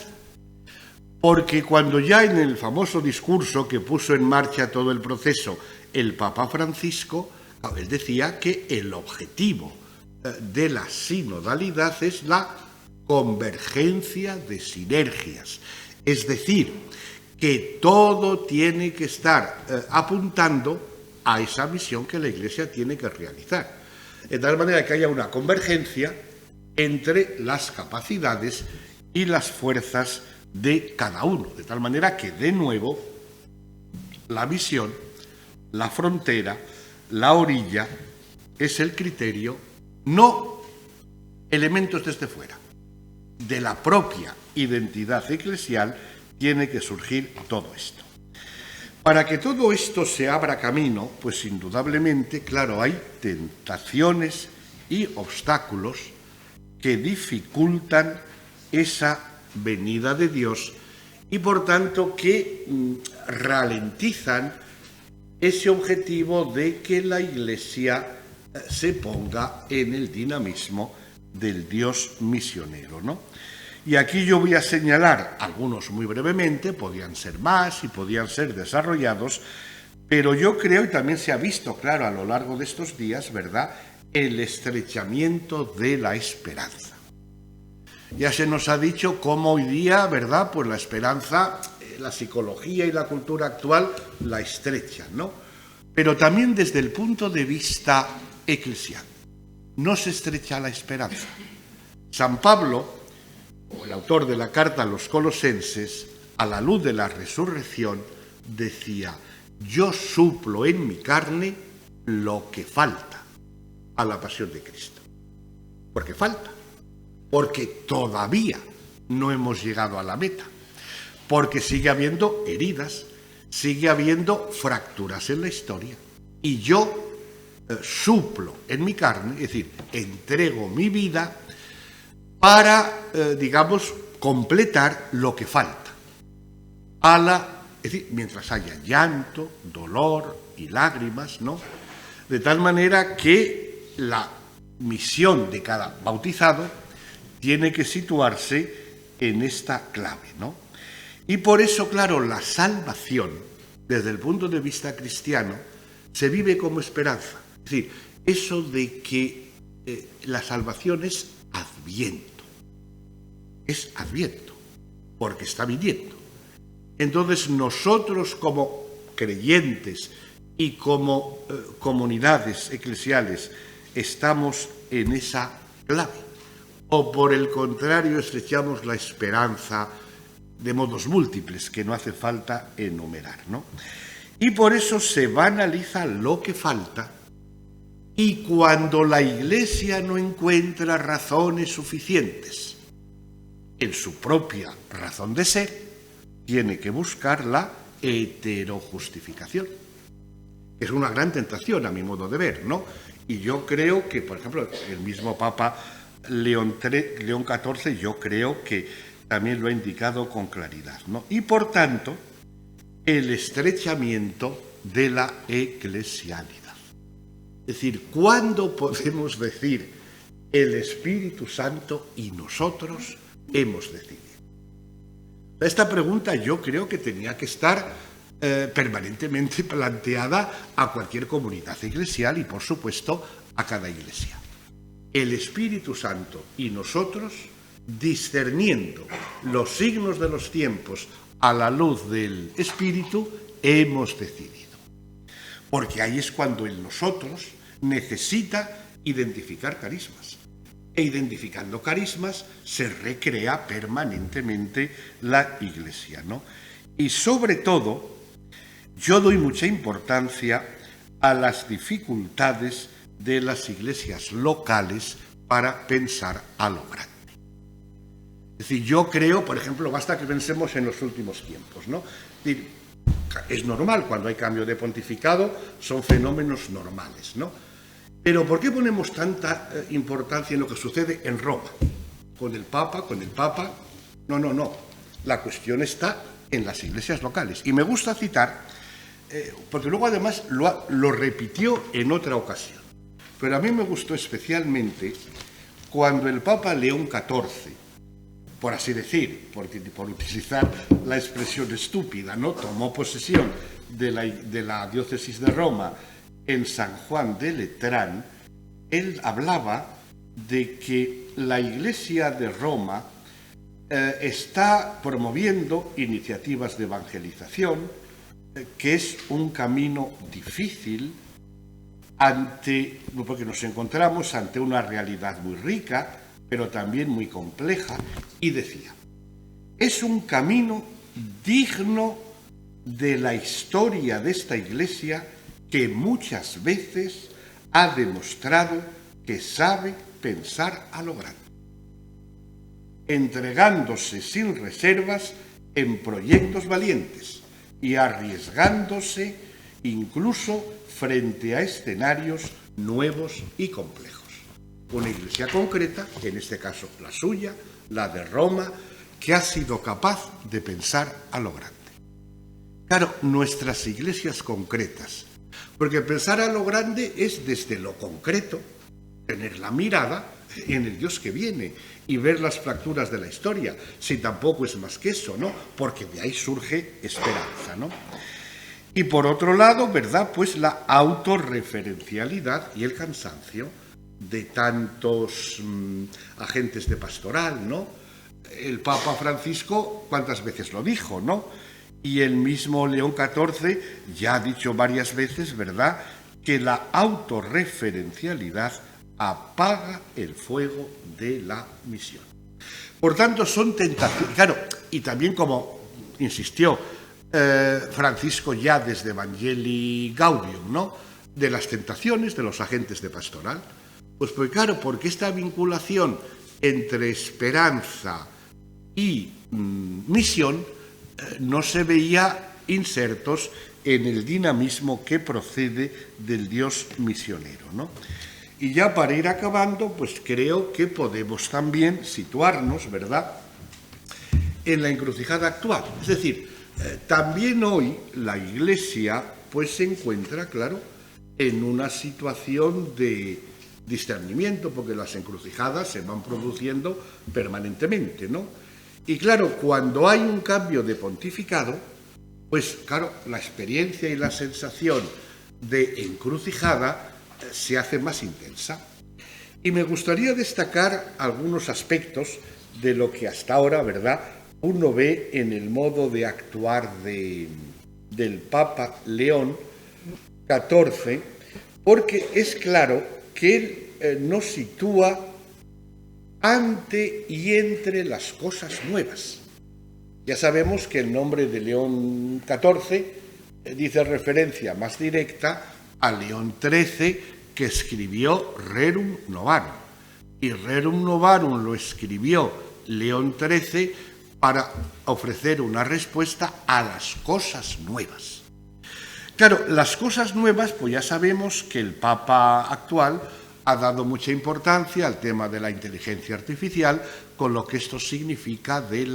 Porque cuando ya en el famoso discurso que puso en marcha todo el proceso el Papa Francisco, él decía que el objetivo de la sinodalidad es la convergencia de sinergias. Es decir, que todo tiene que estar apuntando a esa misión que la Iglesia tiene que realizar. De tal manera que haya una convergencia entre las capacidades y las fuerzas de cada uno. De tal manera que, de nuevo, la misión, la frontera, la orilla, es el criterio, no elementos desde fuera. De la propia identidad eclesial tiene que surgir todo esto. Para que todo esto se abra camino, pues indudablemente, claro, hay tentaciones y obstáculos que dificultan esa venida de Dios y por tanto que ralentizan ese objetivo de que la Iglesia se ponga en el dinamismo del Dios misionero, ¿no? Y aquí yo voy a señalar algunos muy brevemente, podían ser más y podían ser desarrollados, pero yo creo, y también se ha visto claro a lo largo de estos días, ¿verdad?, el estrechamiento de la esperanza. Ya se nos ha dicho cómo hoy día, ¿verdad?, pues la esperanza, la psicología y la cultura actual la estrechan, ¿no? Pero también desde el punto de vista eclesial, no se estrecha la esperanza. San Pablo, o el autor de la carta a los Colosenses, a la luz de la resurrección, decía: yo suplo en mi carne lo que falta a la pasión de Cristo. Porque falta, porque todavía no hemos llegado a la meta, porque sigue habiendo heridas, sigue habiendo fracturas en la historia. Y yo suplo en mi carne, es decir, entrego mi vida para, digamos, completar lo que falta. Es decir, mientras haya llanto, dolor y lágrimas, ¿no? De tal manera que la misión de cada bautizado tiene que situarse en esta clave, ¿no? Y por eso, claro, la salvación, desde el punto de vista cristiano, se vive como esperanza. Es decir, eso de que la salvación es adviento, porque está viniendo. Entonces nosotros como creyentes y como comunidades eclesiales estamos en esa clave. O por el contrario estrechamos la esperanza de modos múltiples que no hace falta enumerar, ¿no? Y por eso se banaliza lo que falta. Y cuando la Iglesia no encuentra razones suficientes en su propia razón de ser, tiene que buscar la heterojustificación. Es una gran tentación a mi modo de ver, ¿no? Y yo creo que, por ejemplo, el mismo Papa León XIV, yo creo que también lo ha indicado con claridad, ¿no? Y por tanto, el estrechamiento de la eclesialidad. Es decir, ¿cuándo podemos decir el Espíritu Santo y nosotros hemos decidido? Esta pregunta yo creo que tenía que estar permanentemente planteada a cualquier comunidad eclesial y, por supuesto, a cada iglesia. El Espíritu Santo y nosotros, discerniendo los signos de los tiempos a la luz del Espíritu, hemos decidido. Porque ahí es cuando el nosotros necesita identificar carismas. E identificando carismas se recrea permanentemente la Iglesia, ¿no? Y sobre todo, yo doy mucha importancia a las dificultades de las iglesias locales para pensar a lo grande. Es decir, yo creo, por ejemplo, basta que pensemos en los últimos tiempos, ¿no? Es normal, cuando hay cambio de pontificado, son fenómenos normales, ¿no? Pero ¿por qué ponemos tanta importancia en lo que sucede en Roma? Con el Papa. No. La cuestión está en las iglesias locales. Y me gusta citar, porque luego además lo repitió en otra ocasión. Pero a mí me gustó especialmente cuando el Papa León XIV, por así decir, por utilizar la expresión estúpida, ¿no?, tomó posesión de la diócesis de Roma en San Juan de Letrán, él hablaba de que la Iglesia de Roma está promoviendo iniciativas de evangelización, que es un camino difícil porque nos encontramos ante una realidad muy rica, pero también muy compleja, y decía, es un camino digno de la historia de esta Iglesia que muchas veces ha demostrado que sabe pensar a lo grande, entregándose sin reservas en proyectos valientes y arriesgándose incluso frente a escenarios nuevos y complejos. Una iglesia concreta, en este caso la suya, la de Roma, que ha sido capaz de pensar a lo grande. Claro, nuestras iglesias concretas, porque pensar a lo grande es desde lo concreto, tener la mirada en el Dios que viene y ver las fracturas de la historia, si tampoco es más que eso, ¿no? Porque de ahí surge esperanza, ¿no? Y por otro lado, ¿verdad?, pues la autorreferencialidad y el cansancio de tantos agentes de pastoral, ¿no? El Papa Francisco, ¿cuántas veces lo dijo, no? Y el mismo León XIV ya ha dicho varias veces, ¿verdad?, que la autorreferencialidad apaga el fuego de la misión. Por tanto, son tentaciones. Claro, y también como insistió Francisco ya desde Evangelii Gaudium, ¿no?, de las tentaciones de los agentes de pastoral. Pues claro, porque esta vinculación entre esperanza y misión no se veía insertos en el dinamismo que procede del Dios misionero, ¿no? Y ya para ir acabando, pues creo que podemos también situarnos, ¿verdad?, en la encrucijada actual. Es decir, también hoy la Iglesia pues se encuentra, claro, en una situación de discernimiento, porque las encrucijadas se van produciendo permanentemente, ¿no? Y claro, cuando hay un cambio de pontificado, pues claro, la experiencia y la sensación de encrucijada se hace más intensa. Y me gustaría destacar algunos aspectos de lo que hasta ahora, ¿verdad?, uno ve en el modo de actuar del Papa León XIV, porque es claro que él nos sitúa ante y entre las cosas nuevas. Ya sabemos que el nombre de León XIV dice referencia más directa a León XIII, que escribió Rerum Novarum. Y Rerum Novarum lo escribió León XIII para ofrecer una respuesta a las cosas nuevas. Claro, las cosas nuevas, pues ya sabemos que el Papa actual ha dado mucha importancia al tema de la inteligencia artificial, con lo que esto significa de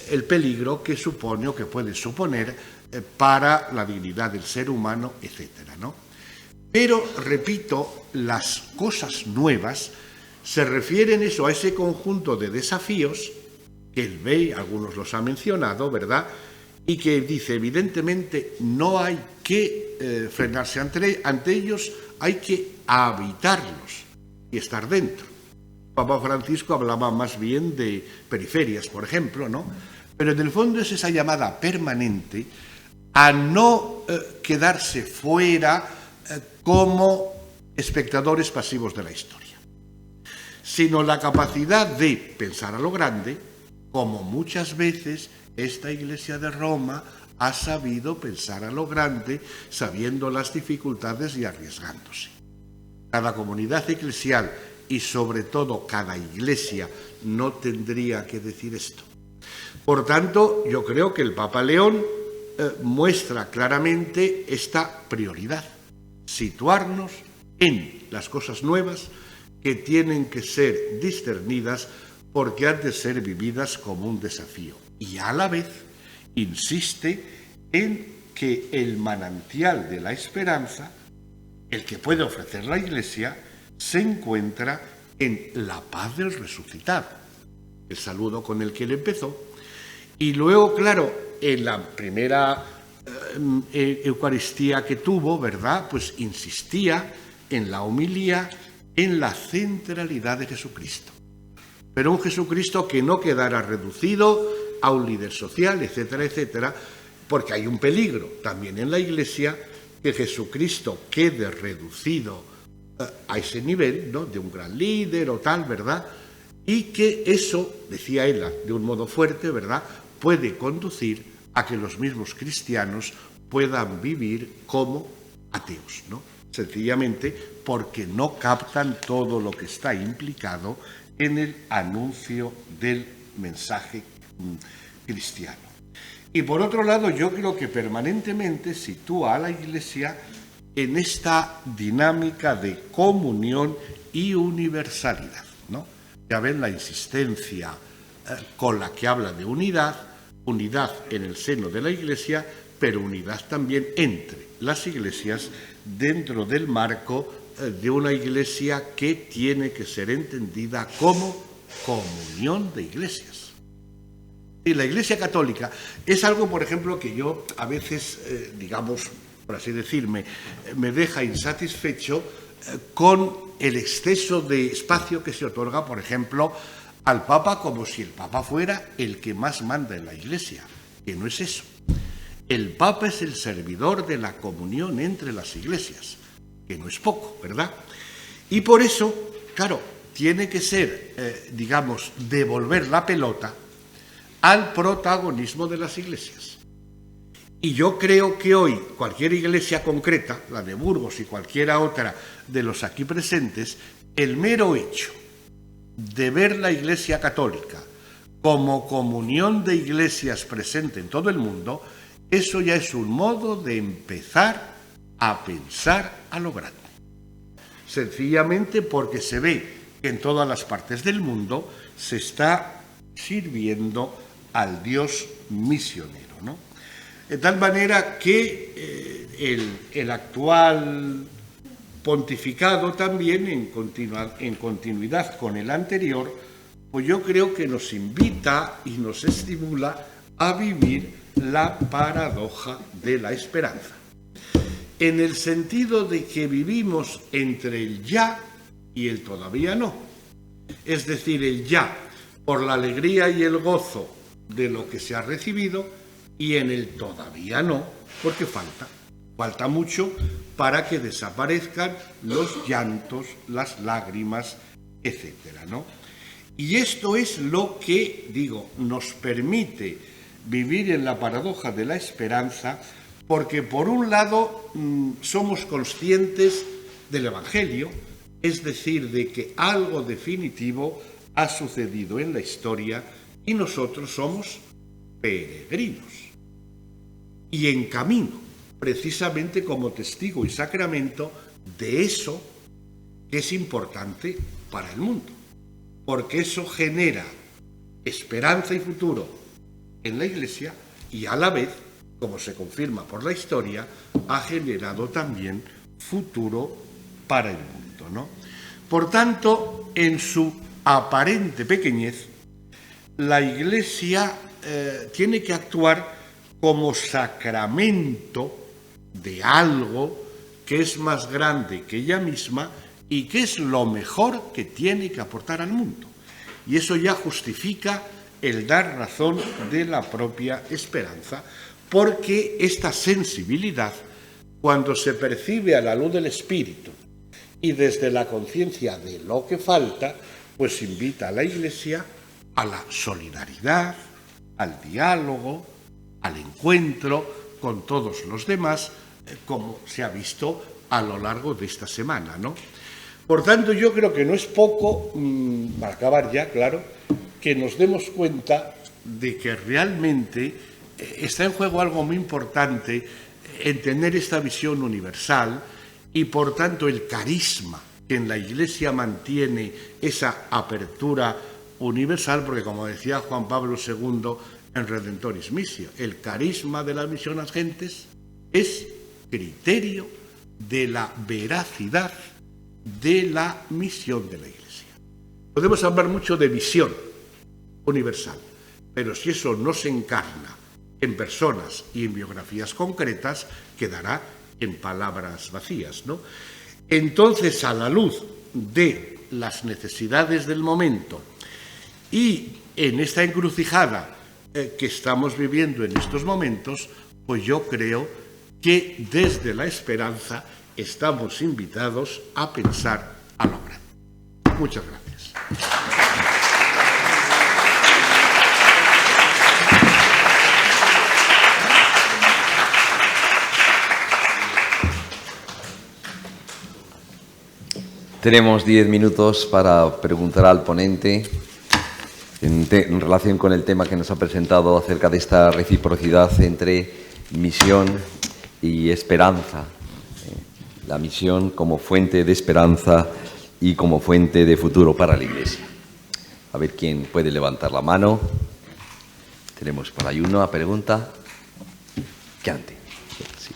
el peligro que supone o que puede suponer para la dignidad del ser humano, etcétera, ¿no? Pero, repito, las cosas nuevas se refieren a ese conjunto de desafíos que él ve, algunos los ha mencionado, ¿verdad?, y que dice, evidentemente, no hay que frenarse ante ellos, hay que habitarlos y estar dentro. Papa Francisco hablaba más bien de periferias, por ejemplo, ¿no? Pero en el fondo es esa llamada permanente a no quedarse fuera como espectadores pasivos de la historia, sino la capacidad de pensar a lo grande, como muchas veces esta Iglesia de Roma ha sabido pensar a lo grande, sabiendo las dificultades y arriesgándose. Cada comunidad eclesial y sobre todo cada iglesia no tendría que decir esto. Por tanto, yo creo que el Papa León muestra claramente esta prioridad, situarnos en las cosas nuevas que tienen que ser discernidas porque han de ser vividas como un desafío. Y a la vez insiste en que el manantial de la esperanza, el que puede ofrecer la Iglesia, se encuentra en la paz del resucitado, el saludo con el que él empezó. Y luego, claro, en la primera Eucaristía que tuvo, ¿verdad?, pues insistía en la homilía, en la centralidad de Jesucristo. Pero un Jesucristo que no quedara reducido a un líder social, etcétera, etcétera, porque hay un peligro también en la Iglesia que Jesucristo quede reducido a ese nivel, ¿no?, de un gran líder o tal, ¿verdad?, y que eso, decía él de un modo fuerte, ¿verdad?, puede conducir a que los mismos cristianos puedan vivir como ateos, ¿no?, sencillamente porque no captan todo lo que está implicado en el anuncio del mensaje cristiano. Y por otro lado, yo creo que permanentemente sitúa a la Iglesia en esta dinámica de comunión y universalidad, ¿no? Ya ven la insistencia con la que habla de unidad en el seno de la Iglesia, pero unidad también entre las iglesias dentro del marco de una Iglesia que tiene que ser entendida como comunión de iglesias. Y la Iglesia católica es algo, por ejemplo, que yo a veces, digamos, por así decirme, me deja insatisfecho con el exceso de espacio que se otorga, por ejemplo, al Papa, como si el Papa fuera el que más manda en la Iglesia, que no es eso. El Papa es el servidor de la comunión entre las iglesias, que no es poco, ¿verdad? Y por eso, claro, tiene que ser, digamos, devolver la pelota al protagonismo de las iglesias. Y yo creo que hoy cualquier iglesia concreta, la de Burgos y cualquiera otra de los aquí presentes, el mero hecho de ver la Iglesia católica como comunión de iglesias presente en todo el mundo, eso ya es un modo de empezar a pensar a lo grande. Sencillamente porque se ve que en todas las partes del mundo se está sirviendo al Dios misionero, ¿no? De tal manera que el actual pontificado también, en continuidad con el anterior, pues yo creo que nos invita y nos estimula a vivir la paradoja de la esperanza, en el sentido de que vivimos entre el ya y el todavía no. Es decir, el ya por la alegría y el gozo de lo que se ha recibido, y en el todavía no, porque falta mucho para que desaparezcan los llantos, las lágrimas, etcétera, ¿no? Y esto es lo que, digo, nos permite vivir en la paradoja de la esperanza, Porque por un lado somos conscientes del Evangelio, es decir, de que algo definitivo ha sucedido en la historia y nosotros somos peregrinos y en camino, precisamente como testigo y sacramento de eso que es importante para el mundo, porque eso genera esperanza y futuro en la Iglesia y a la vez, como se confirma por la historia, ha generado también futuro para el mundo, ¿no? Por tanto, en su aparente pequeñez, la Iglesia tiene que actuar como sacramento de algo que es más grande que ella misma y que es lo mejor que tiene que aportar al mundo. Y eso ya justifica el dar razón de la propia esperanza, porque esta sensibilidad, cuando se percibe a la luz del Espíritu y desde la conciencia de lo que falta, pues invita a la Iglesia a la solidaridad, al diálogo, al encuentro con todos los demás, como se ha visto a lo largo de esta semana, ¿no? Por tanto, yo creo que no es poco, para acabar ya, claro, que nos demos cuenta de que realmente está en juego algo muy importante en tener esta visión universal y, por tanto, el carisma que en la Iglesia mantiene esa apertura universal, porque, como decía Juan Pablo II en Redentoris Missio, el carisma de la misión a las gentes es criterio de la veracidad de la misión de la Iglesia. Podemos hablar mucho de visión universal, pero si eso no se encarna en personas y en biografías concretas, quedará en palabras vacías, ¿no? Entonces, a la luz de las necesidades del momento y en esta encrucijada que estamos viviendo en estos momentos, pues yo creo que desde la esperanza estamos invitados a pensar a lo grande. Muchas gracias. Tenemos 10 minutos para preguntar al ponente en relación con el tema que nos ha presentado acerca de esta reciprocidad entre misión y esperanza. La misión como fuente de esperanza y como fuente de futuro para la Iglesia. A ver quién puede levantar la mano. Tenemos por ahí una pregunta. ¿Qué antes? Sí. Sí.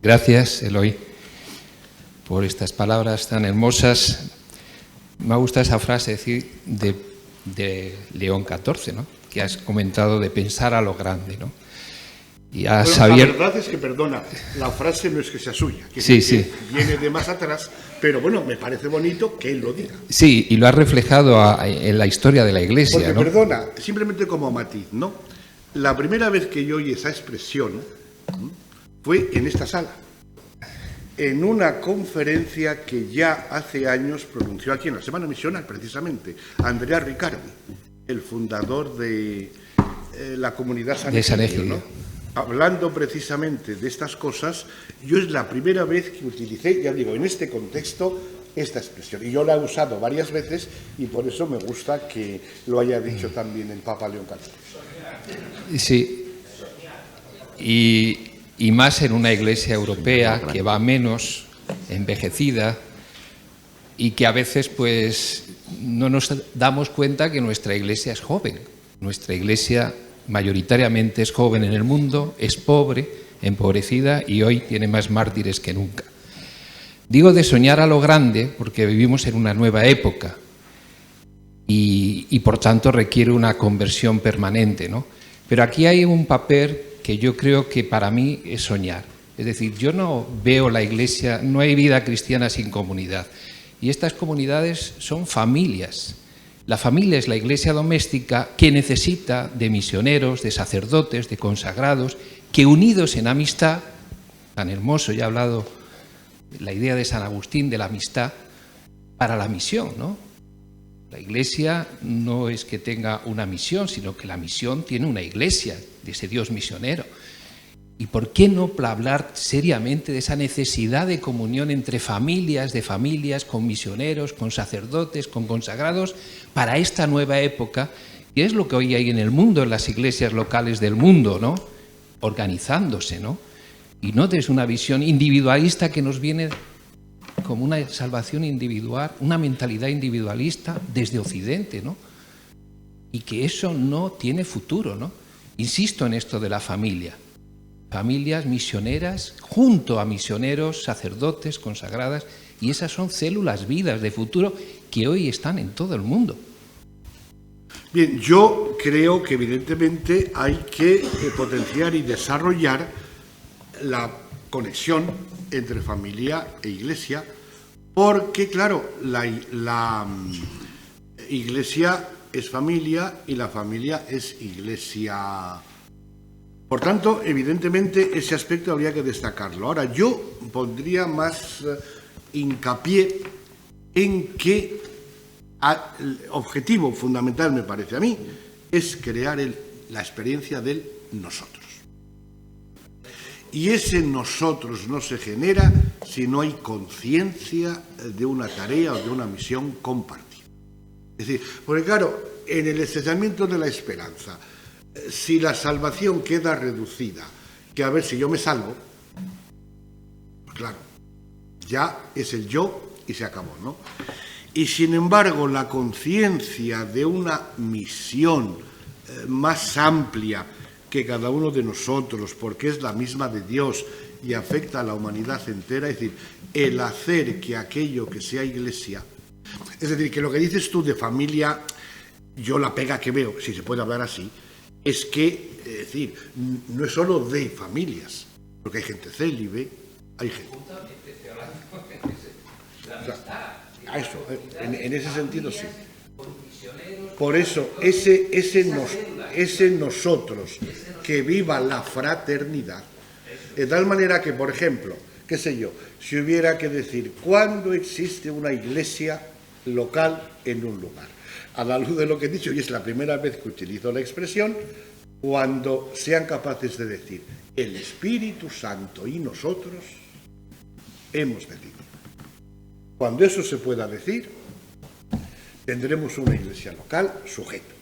Gracias, Eloy, por estas palabras tan hermosas. Me gusta esa frase de León XIV, ¿no?, que has comentado, de pensar a lo grande, ¿no? Y a bueno, Xavier... La verdad es que, perdona, la frase no es que sea suya, que sí, sí. Viene de más atrás, pero bueno, me parece bonito que él lo diga. Sí, y lo ha reflejado en la historia de la Iglesia, porque, ¿no? Perdona, simplemente como matiz, ¿no? La primera vez que yo oí esa expresión fue en esta sala, en una conferencia que ya hace años pronunció aquí en la Semana Misional, precisamente, Andrea Riccardi, el fundador de la comunidad San Egidio, ¿no? Hablando precisamente de estas cosas, yo es la primera vez que utilicé, ya digo, en este contexto, esta expresión. Y yo la he usado varias veces y por eso me gusta que lo haya dicho también el Papa León XIV. Sí, y más en una Iglesia europea que va menos, envejecida, y que a veces pues no nos damos cuenta que nuestra Iglesia es joven. Nuestra Iglesia mayoritariamente es joven en el mundo, es pobre, empobrecida y hoy tiene más mártires que nunca. Digo de soñar a lo grande porque vivimos en una nueva época y por tanto requiere una conversión permanente, ¿no? Pero aquí hay un papel que yo creo que para mí es soñar. Es decir, yo no veo la Iglesia, no hay vida cristiana sin comunidad. Y estas comunidades son familias. La familia es la Iglesia doméstica que necesita de misioneros, de sacerdotes, de consagrados, que unidos en amistad tan hermoso, ya he hablado de la idea de San Agustín de la amistad para la misión, ¿no? La Iglesia no es que tenga una misión, sino que la misión tiene una Iglesia, de ese Dios misionero. ¿Y por qué no hablar seriamente de esa necesidad de comunión entre familias, de familias, con misioneros, con sacerdotes, con consagrados, para esta nueva época, que es lo que hoy hay en el mundo, en las iglesias locales del mundo, ¿no? Organizándose, ¿no? Y no desde una visión individualista que nos viene como una salvación individual, una mentalidad individualista desde Occidente, ¿no? Y que eso no tiene futuro, ¿no? Insisto en esto de la familia. Familias misioneras junto a misioneros, sacerdotes, consagradas, y esas son células vivas de futuro que hoy están en todo el mundo. Bien, yo creo que evidentemente hay que potenciar y desarrollar la conexión entre familia e iglesia, porque claro, la iglesia es familia y la familia es iglesia. Por tanto, evidentemente, ese aspecto habría que destacarlo. Ahora, yo pondría más hincapié en que el objetivo fundamental, me parece a mí, es crear la experiencia del nosotros. Y ese nosotros no se genera si no hay conciencia de una tarea o de una misión compartida. Es decir, porque claro, en el estrechamiento de la esperanza, si la salvación queda reducida, que a ver si yo me salvo, pues claro, ya es el yo y se acabó, ¿no? Y sin embargo, la conciencia de una misión más amplia que cada uno de nosotros, porque es la misma de Dios y afecta a la humanidad entera, es decir, el hacer que aquello que sea iglesia, es decir, que lo que dices tú de familia, yo la pega que veo, si se puede hablar así, es que, es decir, no es solo de familias, porque hay gente célibe, hay gente... O sea, a eso, en ese sentido sí. Por eso, ese nosotros, que viva la fraternidad, de tal manera que, por ejemplo, qué sé yo, si hubiera que decir, ¿cuándo existe una iglesia local en un lugar? A la luz de lo que he dicho, y es la primera vez que utilizo la expresión, cuando sean capaces de decir, el Espíritu Santo y nosotros hemos venido. Cuando eso se pueda decir, tendremos una iglesia local sujeta.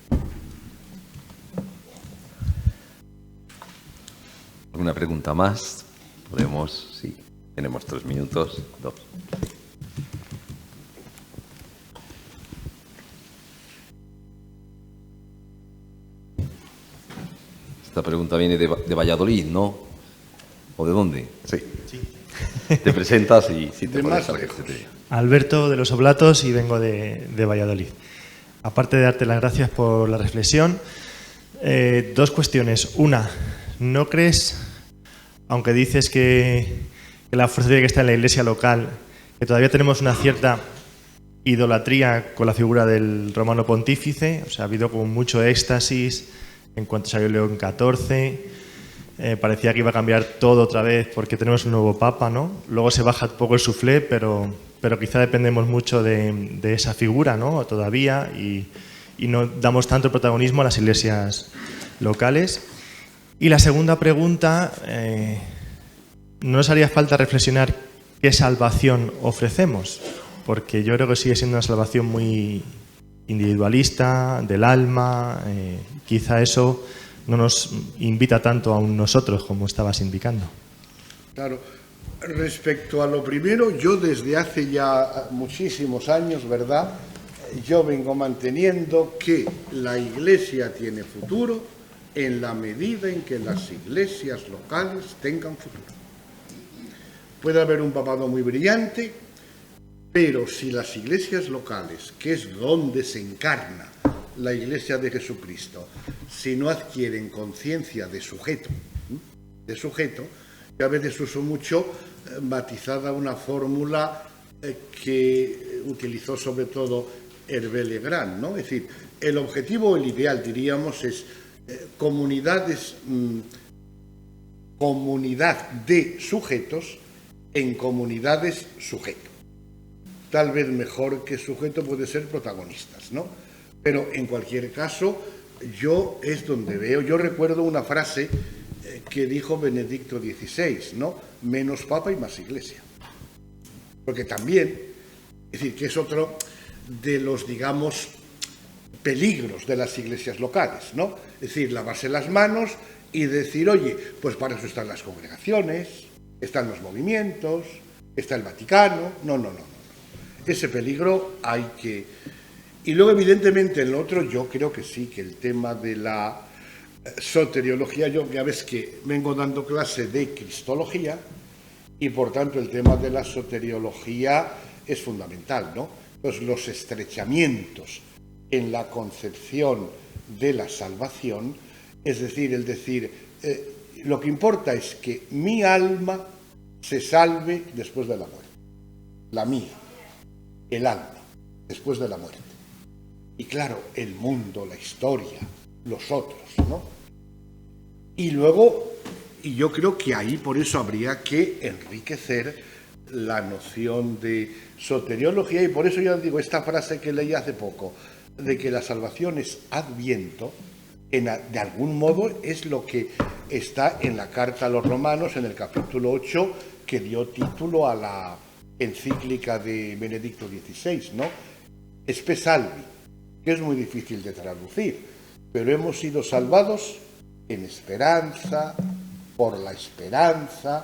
¿Alguna pregunta más? Podemos, sí, tenemos 3 minutos, 2. Esta pregunta viene de Valladolid, ¿no? ¿O de dónde? Sí. Te presentas y si te pones a Alberto de los Oblatos y vengo de Valladolid. Aparte de darte las gracias por la reflexión, 2 cuestiones. Una, ¿no crees, aunque dices que la fuerza tiene que estar en la iglesia local, que todavía tenemos una cierta idolatría con la figura del romano pontífice? O sea, ha habido como mucho éxtasis en cuanto salió León XIV. Parecía que iba a cambiar todo otra vez porque tenemos un nuevo papa, ¿no? Luego se baja un poco el suflé, pero quizá dependemos mucho de esa figura, ¿no? Todavía, y no damos tanto protagonismo a las iglesias locales. Y la segunda pregunta, ¿no nos haría falta reflexionar qué salvación ofrecemos? Porque yo creo que sigue siendo una salvación muy individualista, del alma, quizá eso no nos invita tanto a un nosotros como estabas indicando. Claro, respecto a lo primero, yo desde hace ya muchísimos años, ¿verdad?, yo vengo manteniendo que la Iglesia tiene futuro en la medida en que las iglesias locales tengan futuro. Puede haber un papado muy brillante, pero si las iglesias locales, que es donde se encarna la Iglesia de Jesucristo, si no adquieren conciencia de sujeto, que a veces uso mucho matizada una fórmula que utilizó sobre todo Hervé Legrand, ¿no? Es decir, el objetivo, el ideal, diríamos, es comunidades comunidad de sujetos en comunidades sujeto. Tal vez mejor que sujeto puede ser protagonistas, ¿no? Pero en cualquier caso, yo es donde veo, yo recuerdo una frase que dijo Benedicto XVI, ¿no? Menos papa y más iglesia. Porque también, es decir, que es otro de los, digamos, peligros de las iglesias locales, ¿no? Es decir, lavarse las manos y decir, oye, pues para eso están las congregaciones, están los movimientos, está el Vaticano. No. Ese peligro hay que... Y luego, evidentemente, en lo otro, yo creo que sí, que el tema de la soteriología, yo ya ves que vengo dando clase de cristología y, por tanto, el tema de la soteriología es fundamental, ¿no? Pues los estrechamientos en la concepción de la salvación, es decir, lo que importa es que mi alma se salve después de la muerte, la mía, el alma, después de la muerte. Y claro, el mundo, la historia, los otros, ¿no? Y luego, y yo creo que ahí por eso habría que enriquecer la noción de soteriología, y por eso yo digo esta frase que leí hace poco, de que la salvación es adviento, de algún modo es lo que está en la carta a los romanos, en el capítulo 8, que dio título a la encíclica de Benedicto XVI, ¿no? Spe salvi, que es muy difícil de traducir, pero hemos sido salvados en esperanza, por la esperanza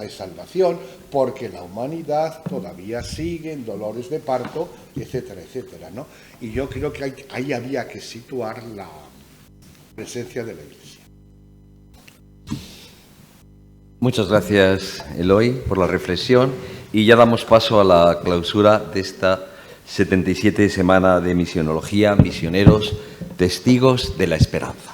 es salvación, porque la humanidad todavía sigue en dolores de parto, etcétera, etcétera, ¿no? Y yo creo que ahí había que situar la presencia de la Iglesia. Muchas gracias, Eloy, por la reflexión, y ya damos paso a la clausura de esta 77 semana de misionología, misioneros, testigos de la esperanza.